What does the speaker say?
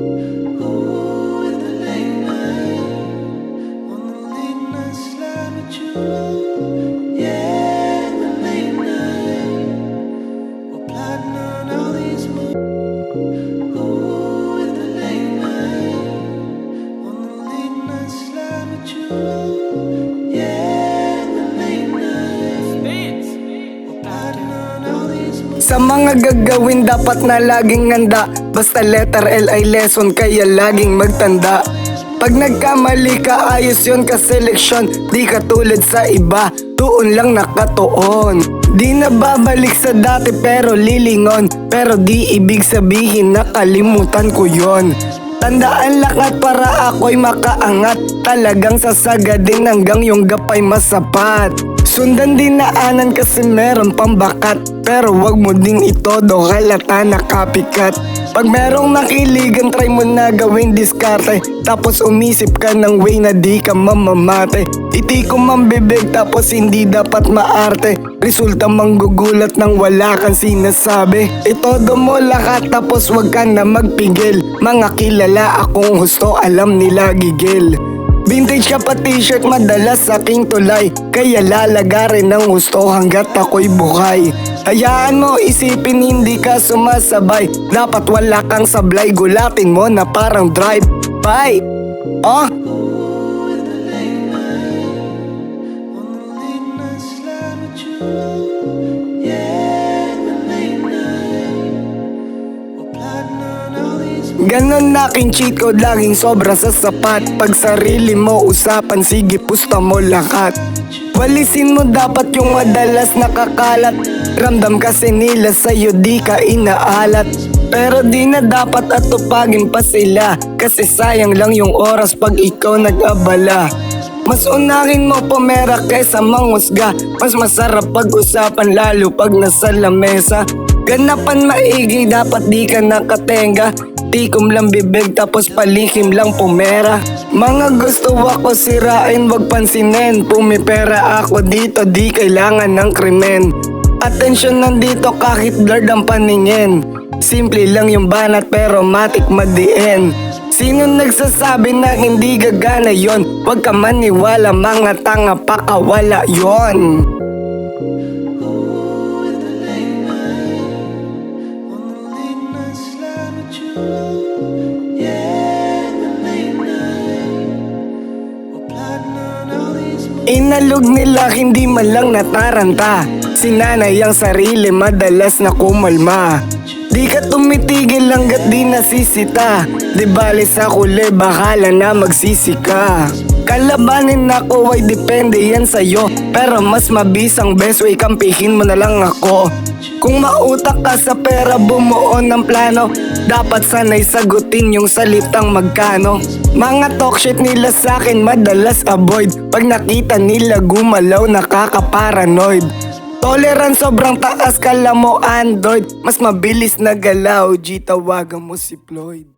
Ooh, in the late night, on the late night slide with you. Yeah, in the late night, we're plotting on all these moves. Ooh, in the late night, on the late night slide with you. Yeah, in the late night, we're plotting on all these moves. Sa mga gagawin dapat na laging handa. Basta letter L ay lesson kaya laging magtanda. Pag nagkamali ka ayos yun kaseleksyon. Di ka tulad sa iba, tuon lang nakatuon. Di na babalik sa dati pero lilingon. Pero di ibig sabihin nakalimutan ko yon. Tandaan lakat para ako'y makaangat. Talagang sasagadin hanggang yung gapay masapat. Sundan dinaanan kasi meron pambakat. Pero wag mo ding itodo halata na copycat. Pag merong nakiligan try mo na gawin diskarte. Tapos umisip ka ng way na di ka mamamate. Iti ko mambibig tapos hindi dapat maarte. Resulta manggugulat nang wala kang sinasabi. Itodo mo lahat tapos wag ka na magpigil. Mga kilala akong husto alam nila gigil. Vintage ka pa t-shirt madalas aking tulay. Kaya lalagarin ng gusto hanggat ako'y buhay. Hayaan mo isipin hindi ka sumasabay. Dapat wala kang sablay. Gulatin mo na parang drive by. Ooh, in the late night, on the late night slide with you. Yeah, in the late night, we're plotting on all these moves. Ganon aking cheat code laging sobra sa sapat. Pag sarili mo usapan sige pusta mo lahat. Walisin mo dapat yung madalas nakakalat. Ramdam kasi nila sa'yo di ka inaalat. Pero di na dapat atupagin pa sila. Kasi sayang lang yung oras pag ikaw nag-abala. Mas unahin mo pumera kaysa manghusga. Mas masarap pag-usapan lalo pag nasa lamesa. Ganapan maigi dapat di ka nakatenga. Tikom lang bibig tapos palihim lang pumera. Mga gusto ako sirain wag pansinin. Pumipera ako dito di kailangan ng krimen. Atensyon nandito kahit blurred ang paningin. Simple lang yung banat pero matik madiin. Sino nagsasabi na hindi gagana yon? Wag ka maniwala mga tanga pakawala yon. Ooh, in the late night, on the late night slide with you. Yeah, in the late night, we're plotting on all these moves. Inalog nila hindi man lang nataranta. Sinanay ang sarili madalas na kumalma. Di ka tumitigil hanggat di nasisita. Di bali sa huli bahala na magsisika. Kalabanin ako ay depende yan sa'yo. Pero mas mabisang best way kampihin mo na lang ako. Kung mautak ka sa pera bumuo ng plano. Dapat sanay sagutin yung salitang magkano. Mga talk shit nila sa'kin madalas avoid. Pag nakita nila gumalaw nakaka-paranoid. Tolerance sobrang taas kala mo Android. Mas mabilis na galaw G tawagan mo si Floyd.